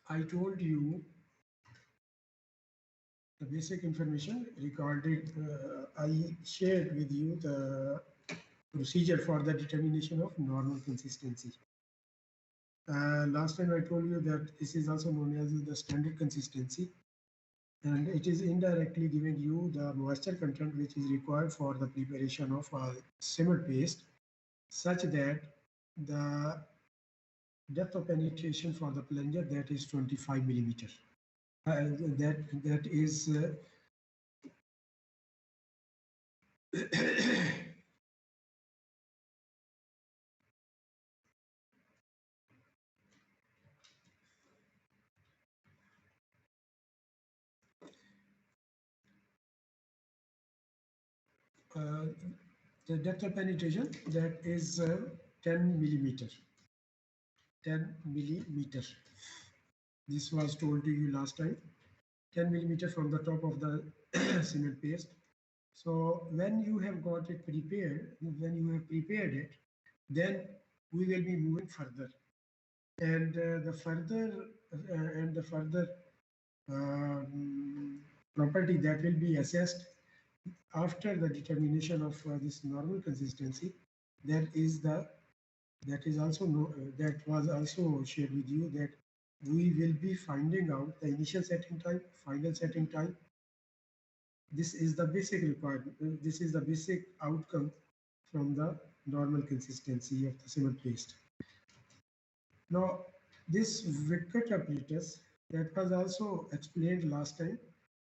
I told you the basic information regarding, I shared with you the procedure for the determination of normal consistency. Last time I told you that this is also known as the standard consistency, and it is indirectly giving you the moisture content which is required for the preparation of a cement paste, such that the depth of penetration for the plunger, that is 25 millimeter. That is uh, the depth of penetration, that is 10 millimeter. 10 millimeter. This was told to you last time. 10 millimeter from the top of the cement paste. So when you have got it prepared, when you have prepared it, then we will be moving further. And the further property that will be assessed after the determination of this normal consistency, that is the that is also that was also shared with you, that we will be finding out the initial setting time, final setting time. This is the basic requirement. This is the basic outcome from the normal consistency of the cement paste. Now, this Wickett apparatus that was also explained last time,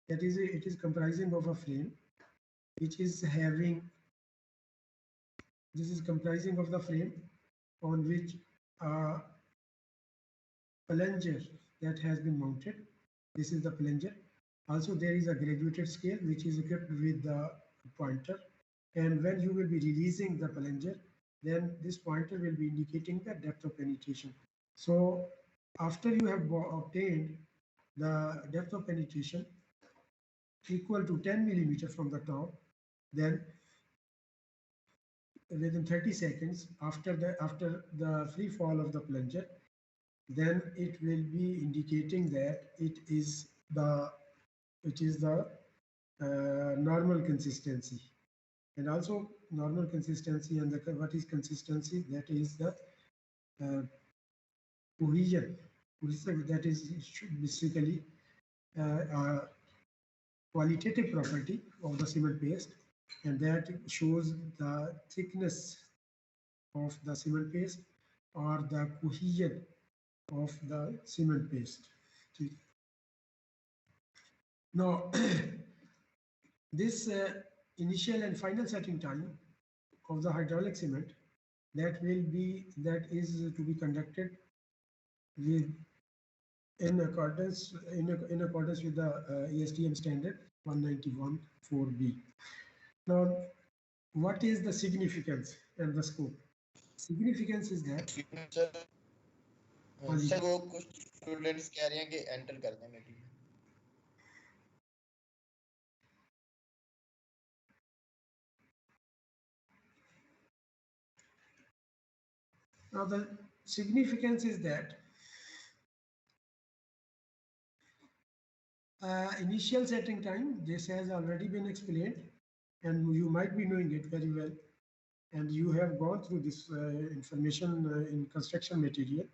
that is, it is comprising of a frame which is having, this is comprising of the frame on which a plunger that has been mounted. This is the plunger. Also, there is a graduated scale which is equipped with the pointer. And when you will be releasing the plunger, then this pointer will be indicating the depth of penetration. So after you have obtained the depth of penetration equal to 10 millimeter from the top, then within 30 seconds after the free fall of the plunger, then it will be indicating that it is the normal consistency. And also normal consistency, and what is consistency, that is the uh, cohesion. That is basically a qualitative property of the cement paste, and that shows the thickness of the cement paste or the cohesion of the cement paste. Now, this initial and final setting time of the hydraulic cement, that is to be conducted with in accordance with the ASTM standard 191.4b. Now, what is the significance and the scope? Significance is that sir वो कुछ students कह रहे हैं कि enter कर दें meeting. now the significance is that initial setting time, this has already been explained, and you might be knowing it very well, and you have gone through this information in construction material,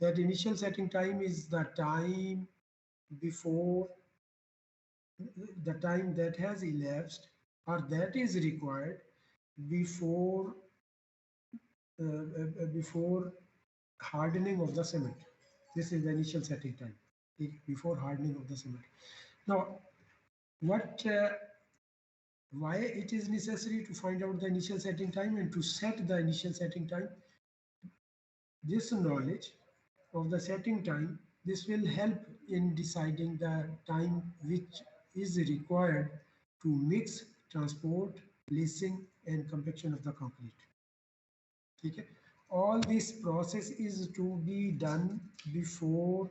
that initial setting time is the time before the time that has elapsed or that is required before before hardening of the cement. This is the initial setting time before hardening of the cement. Now, what why it is necessary to find out the initial setting time and to set the initial setting time? This knowledge of the setting time, this will help in deciding the time which is required to mix, transport, placing and compaction of the concrete. Okay. All this process is to be done before,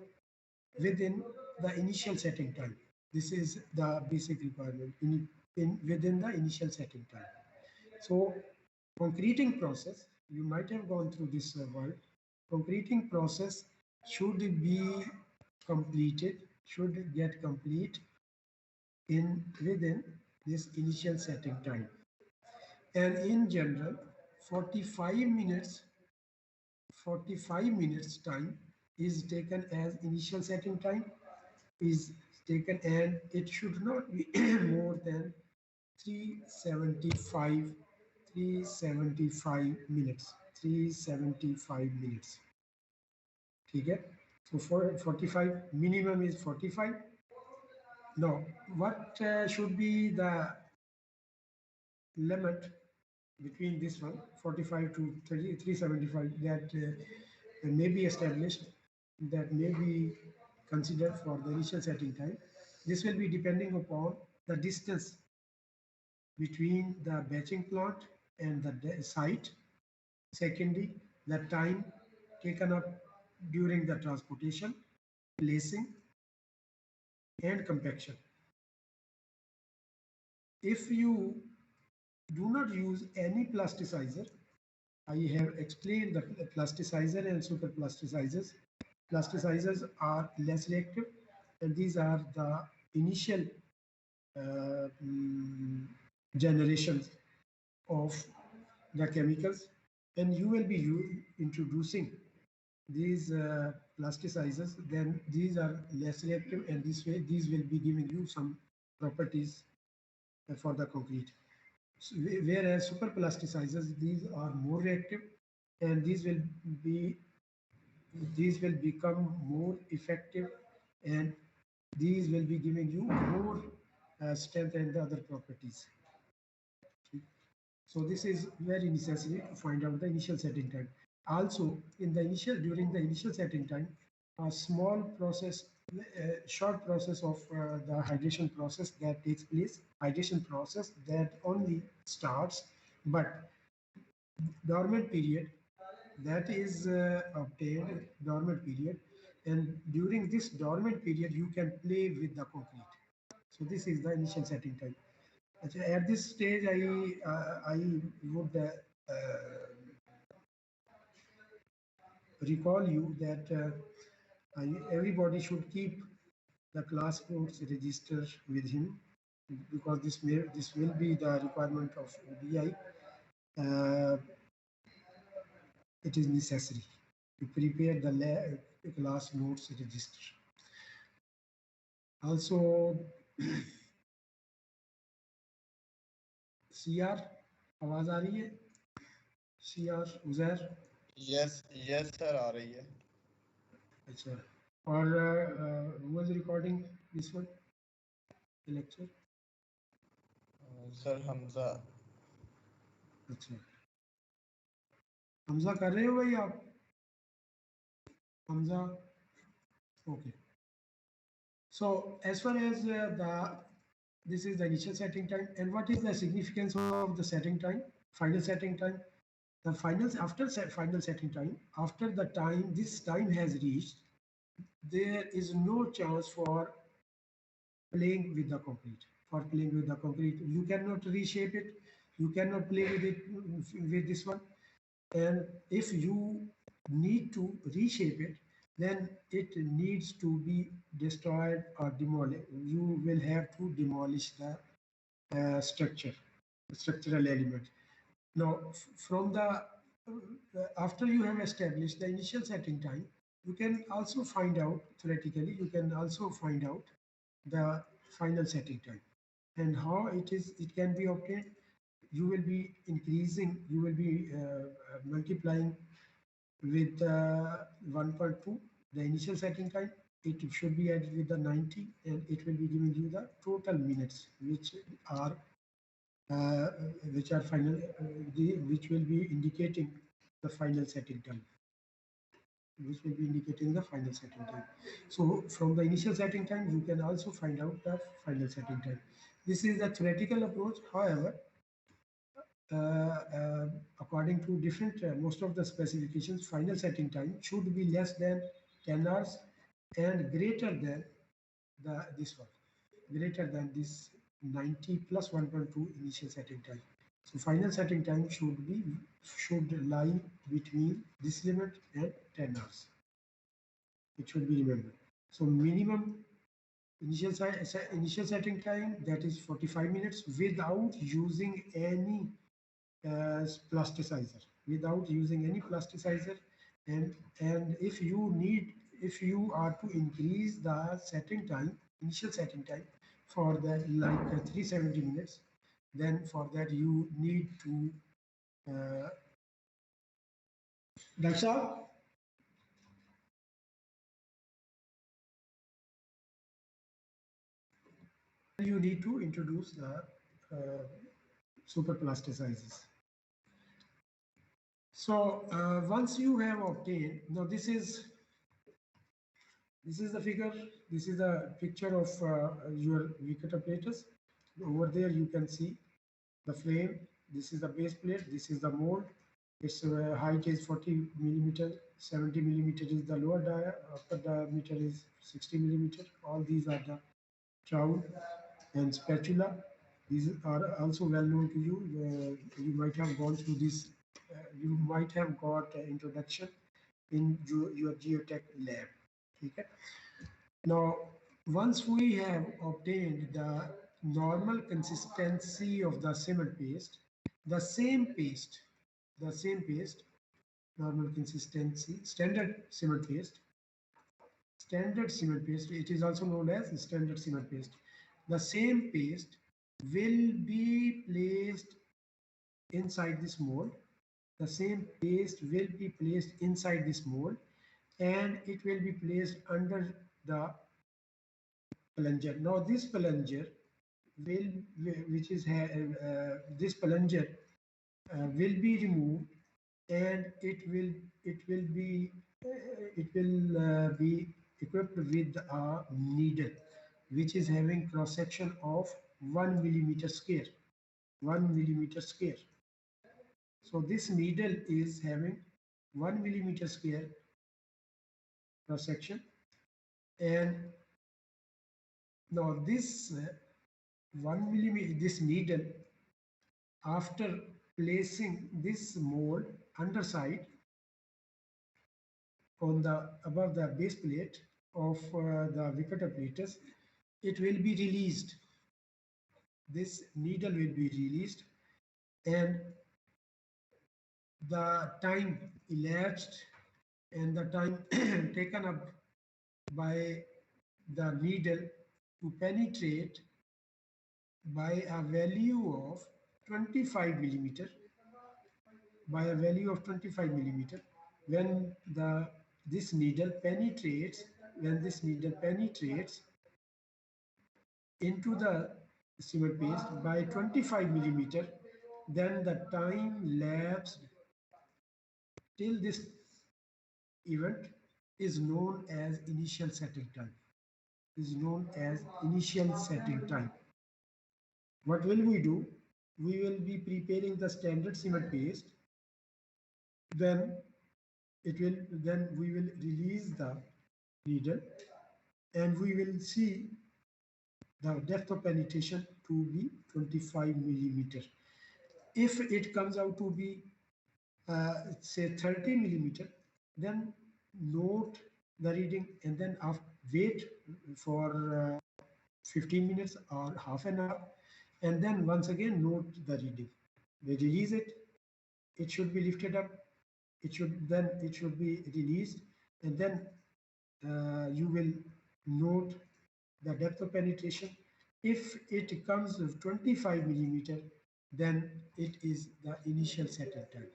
within the initial setting time. This is the basic requirement within the initial setting time. So concreting process, you might have gone through this word. Concreting process should be should get complete within this initial setting time. And in general, 45 minutes 45 minutes time is taken as initial setting time is taken, and it should not be more than 375 375 minutes 375 minutes. Okay, so for 45 minimum is 45. Now what should be the limit between this one 45 to 30, 375 that may be established, that may be considered for the initial setting time? This will be depending upon the distance between the batching plant and the site. Secondly, the time taken up during the transportation, placing, and compaction. If you do not use any plasticizer, I have explained the plasticizer and super plasticizers. Plasticizers are less reactive, and these are the initial generations of the chemicals, and you will be introducing these plasticizers, then these are less reactive, and this way these will be giving you some properties for the concrete. So, whereas super plasticizers, these are more reactive, and these will become more effective, and these will be giving you more strength and the other properties. So this is very necessary to find out the initial setting time. Also, during the initial setting time, a small process, short process of the hydration process that takes place, hydration process that only starts, but dormant period that is obtained, dormant period, and during this dormant period you can play with the concrete. So this is the initial setting time. At this stage, I would recall you that everybody should keep the class notes register with him, because this will be the requirement of OBI. It is necessary to prepare the class notes register. Also, CR आवाज आ रही है? CR Uzair? yes sir आ रही है. अच्छा, और who was recording this one, the lecture? Sir Hamza. अच्छा, हमजा कर रहे हो भाई आप? Hamza, okay. So as far as this is the initial setting time, and what is the significance of the setting time, final setting time? The after final setting time, after the time this time has reached, there is no chance for playing with the concrete. For playing with the concrete, you cannot reshape it, you cannot play with it with this one. And if you need to reshape it, then it needs to be destroyed or demolished. You will have to demolish the structural element. Now, from the after you have established the initial setting time, you can also find out, theoretically, you can also find out the final setting time. And how it can be obtained. You will be increasing, you will be multiplying with 1.2, the initial setting time. It should be added with the 90, and it will be giving you the total minutes, which are final, which will be indicating the final setting time. Which will be indicating the final setting time. So from the initial setting time, you can also find out the final setting time. This is the theoretical approach. However, according to different, most of the specifications, final setting time should be less than 10 hours and greater than this one, greater than this 90 plus 1.2 initial setting time. So final setting time should lie between this limit and 10 hours. It should be remembered. So minimum initial setting time, that is 45 minutes, without using any plasticizer, without using any plasticizer. And if you are to increase the setting time, initial setting time, for that, like 370 minutes, then for that you need to that's all. You need to introduce the super plasticizers. So once you have obtained, now this is the figure. This is a picture of your wicket apparatus. Over there, you can see the frame. This is the base plate. This is the mold. Its height is 40 millimeter. 70 millimeter is the lower dia. Upper diameter is 60 millimeter. All these are the trowel and spatula. These are also well known to you. You might have gone through this. You might have got introduction in your geotech lab. Okay. Now, once we have obtained the normal consistency of the cement paste, the same paste, the same paste, normal consistency, standard cement paste, it is also known as standard cement paste. The same paste will be placed inside this mold. The same paste will be placed inside this mold, and it will be placed under the plunger. Now this plunger will, which is this plunger will be removed, and it will be equipped with a needle, which is having cross section of 1 millimeter square. 1 millimeter square. So this needle is having 1 millimeter square cross section, and now this 1 millimeter, this needle, after placing this mold underside on the above the base plate of the wicket apparatus, it will be released. This needle will be released, and the time elapsed and the time taken up by the needle to penetrate by a value of 25 millimeter, by a value of 25 millimeter, when this needle penetrates, into the cement paste by 25 millimeter, then the time lapsed till this event is known as initial setting time. Is known as initial setting time. What will we do? We will be preparing the standard cement paste. Then we will release the needle, and we will see the depth of penetration to be 25 millimeter. If it comes out to be say 30 millimeter, then note the reading, and then wait for 15 minutes or half an hour, and then once again note the reading. They release it, it should be lifted up, it should be released, and then you will note the depth of penetration. If it comes with 25 millimeter, then it is the initial setting time.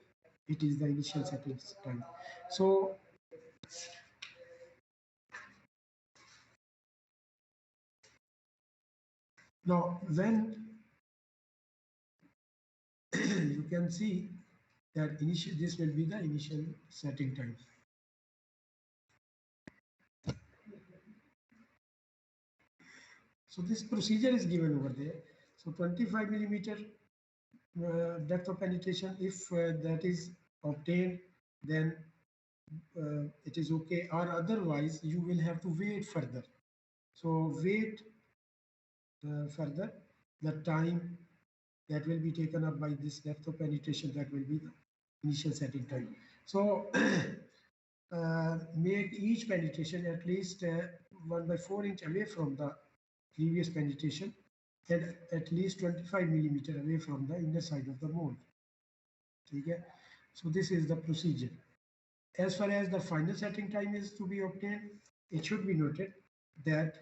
It is the initial setting time. So now when you can see that this will be the initial setting time. So this procedure is given over there. So 25 millimeter depth of penetration, if that is obtained, then it is okay, or otherwise you will have to wait further. So wait further, the time that will be taken up by this depth of penetration, that will be the initial setting time. So make each penetration at least 1/4 inch away from the previous penetration and at least 25 millimeter away from the inner side of the mold. Okay? So this is the procedure. As far as the final setting time is to be obtained, it should be noted that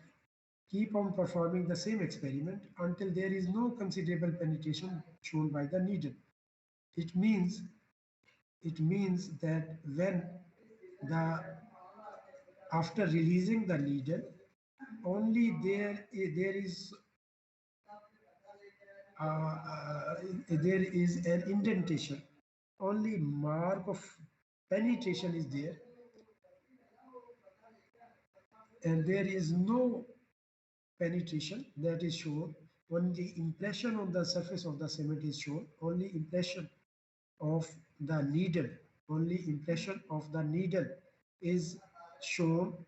keep on performing the same experiment until there is no considerable penetration shown by the needle. It means that when the after releasing the needle, only there is an indentation. Only mark of penetration is there, and there is no penetration that is shown. Only impression on the surface of the cement is shown. Only impression of the needle. Only impression of the needle is shown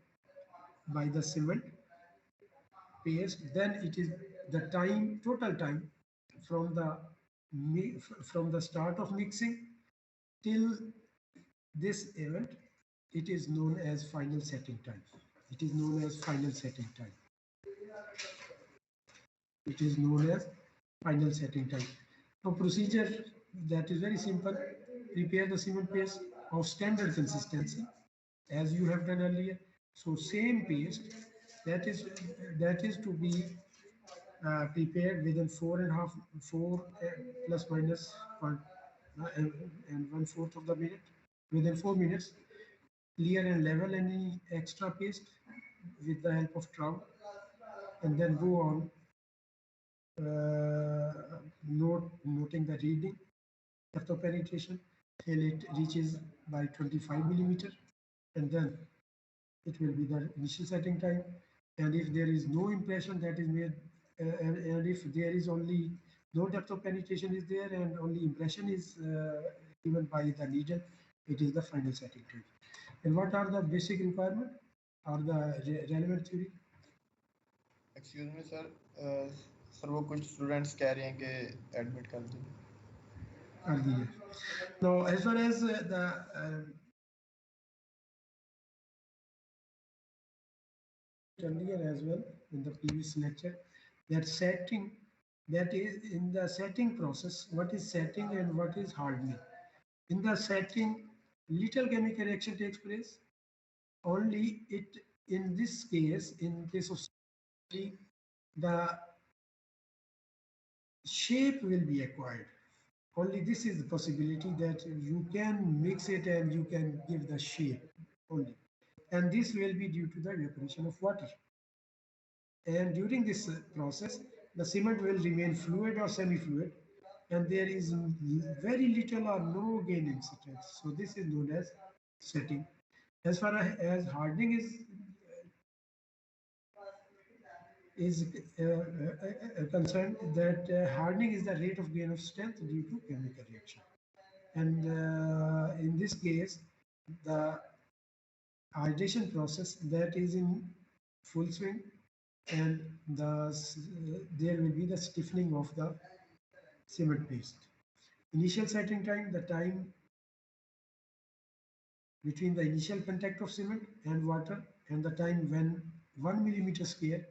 by the cement paste. Then it is the time, total time from the start of mixing till this event. It is known as final setting time. It is known as final setting time. It is known as final setting time. Now procedure that is very simple. Prepare the cement paste of standard consistency as you have done earlier. So same paste that is to be prepared within 4 plus minus 1 and 1/4 of the minute. Within 4 minutes, clear and level any extra paste with the help of trowel, and then go on noting the reading depth of penetration till it reaches by 25 millimeter, and then it will be the initial setting time. And if there is no impression that is made, and if there is only no depth of penetration is there and only impression is given by the needle, it is the final setting time. And what are the basic requirement or the relevant theory? Excuse me sir, sir वो कुछ students कह रहे हैं कि admit कर दें. कर दिए. Now, as far as the earlier as well in the previous lecture, that setting, that is in the setting process, what is setting and what is hardening. In the setting, little chemical reaction takes place. Only it, in this case, in case of the shape will be acquired. Only this is the possibility that you can mix it and you can give the shape only. And this will be due to the evaporation of water. And during this process, the cement will remain fluid or semi-fluid, and there is very little or no gain in strength. So this is known as setting. As far as hardening is concerned, that hardening is the rate of gain of strength due to chemical reaction. And in this case, the hydration process that is in full swing, and there will be the stiffening of the cement paste. Initial setting time, the time between the initial contact of cement and water and the time when 1 millimeter square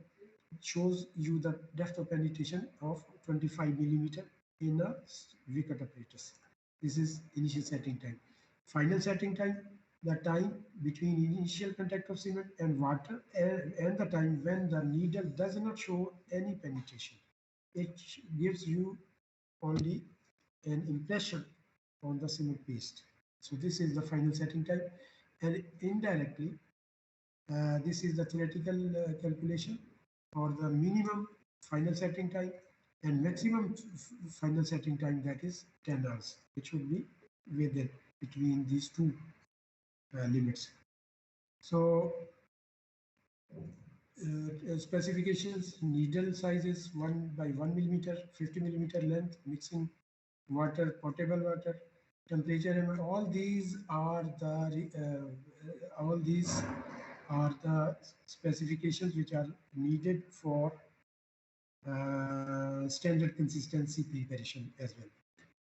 shows you the depth of penetration of 25 millimeter in a Vickert apparatus. This is initial setting time. Final setting time, the time between initial contact of cement and water and the time when the needle does not show any penetration. It gives you only an impression on the cement paste. So this is the final setting time, and indirectly this is the theoretical calculation for the minimum final setting time and maximum final setting time, that is 10 hours. It should be within between these two limits. So specifications: needle size is 1 by 1 millimeter, 50 millimeter length, mixing water, potable water, temperature, and all these are the specifications which are needed for standard consistency preparation as well.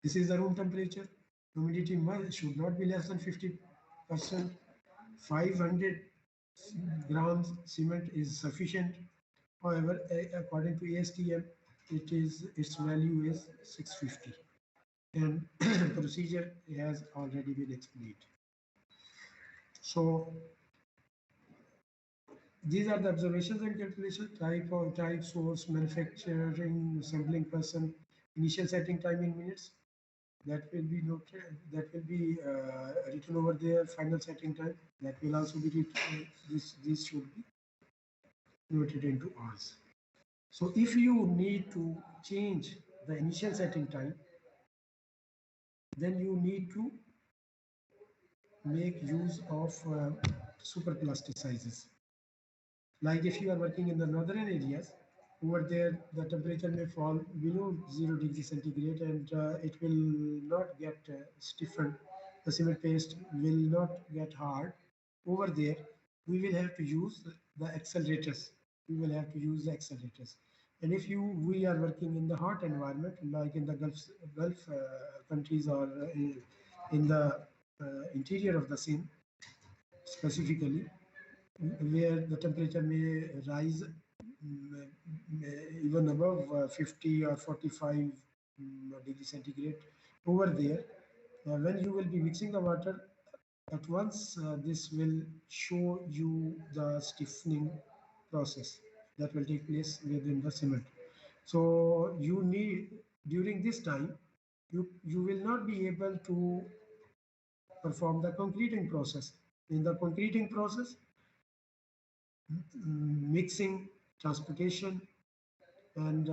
This is the room temperature. Humidity should not be less than 50%. 500 grams cement is sufficient. However, according to ASTM, its value is 650, and procedure has already been explained. So these are the observations and calculations: type, source, manufacturing, sampling person, initial setting time in minutes. That will be noted. That will be written over there. Final setting time. That will also be written. This should be noted into hours. So if you need to change the initial setting time, then you need to make use of superplasticizers. Like if you are working in the northern areas, over there the temperature may fall below 0 degree centigrade, and it will not get stiffened. The cement paste will not get hard. Over there, we will have to use the accelerators. We will have to use the accelerators. And if we are working in the hot environment, like in the Gulf countries, or in the interior of the scene, specifically, where the temperature may rise even above 50 or 45 degree centigrade. Over there, when you will be mixing the water, at once this will show you the stiffening process that will take place within the cement. So you need, during this time, you will not be able to perform the concreting process. In the concreting process, mixing, transportation, and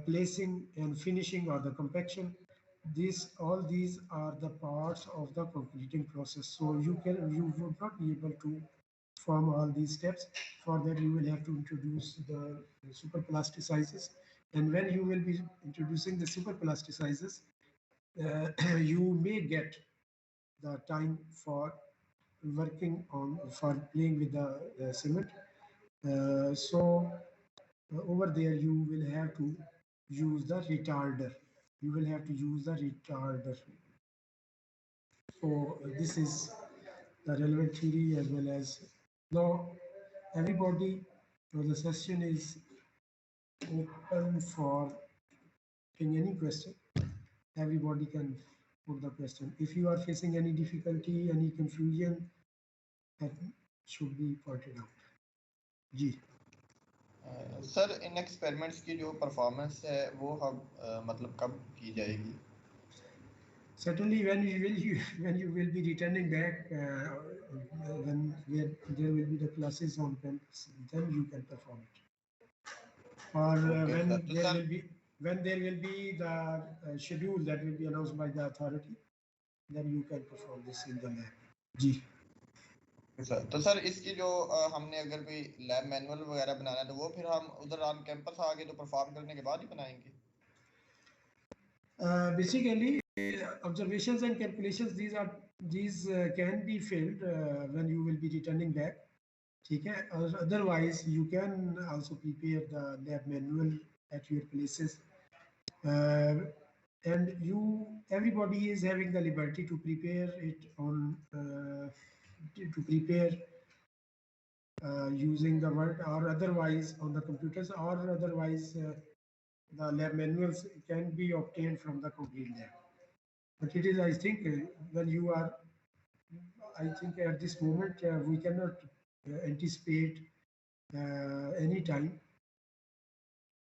placing and finishing, or the compaction, all these are the parts of the concreting process. So you would not be able to perform all these steps. For that, you will have to introduce the superplasticizers. And when you will be introducing the superplasticizers, you may get the time for working on, for playing with the cement. So over there, you will have to use the retarder. You will have to use the retarder. So this is the relevant theory, as well as now everybody. So the session is open for any question. Everybody can put the question. If you are facing any difficulty, any confusion, that should be pointed out. जी. Sir इन experiments की जो performance है वो हम मतलब कब की जाएगी? Certainly, when you will be returning back, when there will be the classes on campus, then you can perform it. Or when there will be the schedule that will be announced by the authority, then you can perform this in the lab. जी. Sir तो sir इसकी जो हमने अगर कोई lab manual वगैरह बनाना है तो वो फिर हम उधर ऑन कैंपस आके तो परफॉर्म करने के बाद ही बनाएंगे? Basically, observations and calculations, these can be filled when you will be returning back. ठीक है? Otherwise, you can also prepare the lab manual at your places. And everybody is having the liberty to prepare it on using the Word, or otherwise on the computers, or otherwise the lab manuals can be obtained from the concrete lab. But it is, I think, when you are, I think at this moment we cannot anticipate any time,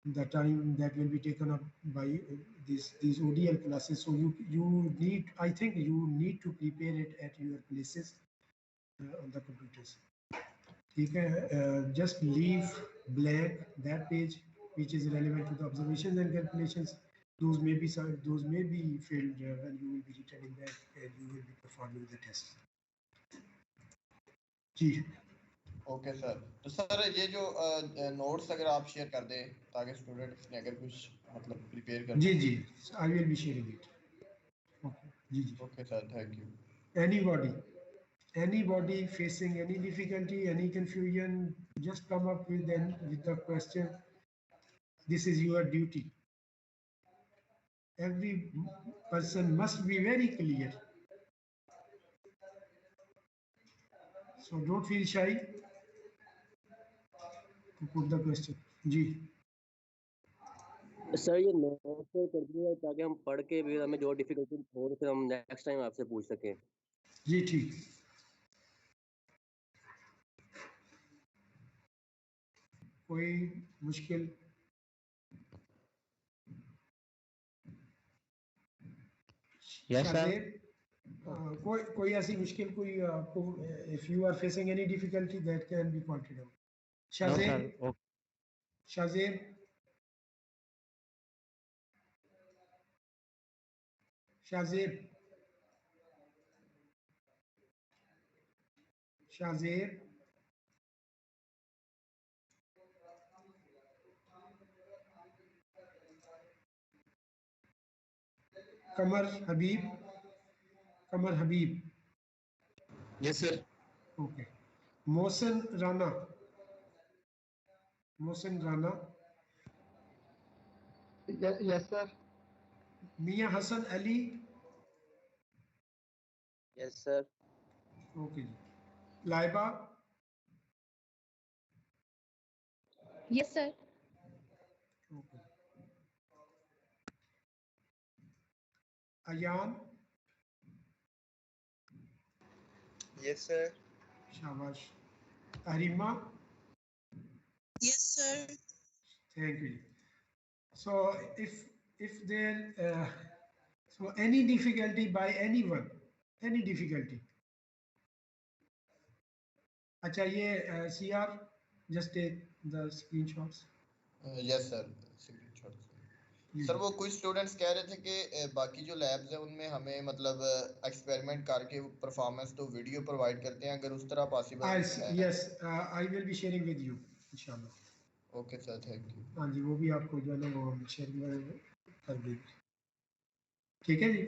the time that will be taken up by these ODL classes. So you need, I think you need to prepare it at your places on the computers. Just leave blank that page which is relevant to the observations and calculations. Those may be filled when you will be returning back and you will be performing the test. जी. Okay sir. तो sir ये जो notes अगर आप share कर दें ताकि students ने अगर कुछ मतलब प्रिपेयर कर जी जी, I will be sharing it. Okay. जी जी. Okay sir, thank you. Anybody facing any difficulty, any confusion, just come up with the question. This is your duty. Every person must be very clear. So don't feel shy. to put the question. जी sir ये note कर दीजिए ताकि हम पढ़ के भी हमें जो डिफिकल्टी हो तो फिर हम नेक्स्ट टाइम आपसे पूछ सकें। जी ठीक। कोई मुश्किल? शाज़ेब, कोई ऐसी मुश्किल कोई आपको, if you are facing any difficulty that can be pointed out. Shazeb, Shazeb, Shazeb, Shazeb, Qamar Habib, Qamar Habib. Yes sir. Okay. Mohsin Rana, Mohsin Rana. Yes sir. Mian Hasan Ali. Yes sir. Okay जी। Laiba. Yes sir. Okay. Ayan. Yes sir. शाबाश। Arima. Yes, sir. Thank you. So if there so any difficulty by anyone, any difficulty. अच्छा ये CR just take the screenshots. Yes sir, screenshot. Sir वो कुछ students कह रहे थे कि बाकी जो लैब्स हैं उनमें हमें मतलब एक्सपेरिमेंट करके परफॉर्मेंस तो वीडियो प्रोवाइड करते हैं, अगर उस तरह पॉसिबल है। Yes I will be sharing with you इंशाल्लाह। Okay sir, thank you. हाँ जी, वो भी आपको जो है ना वो हम शेयर कर देंगे। ठीक है जी।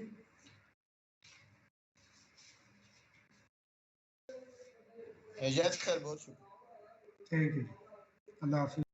यस सर, बहुत शुक्रिया। Thank you. अल्लाह हाफिज़।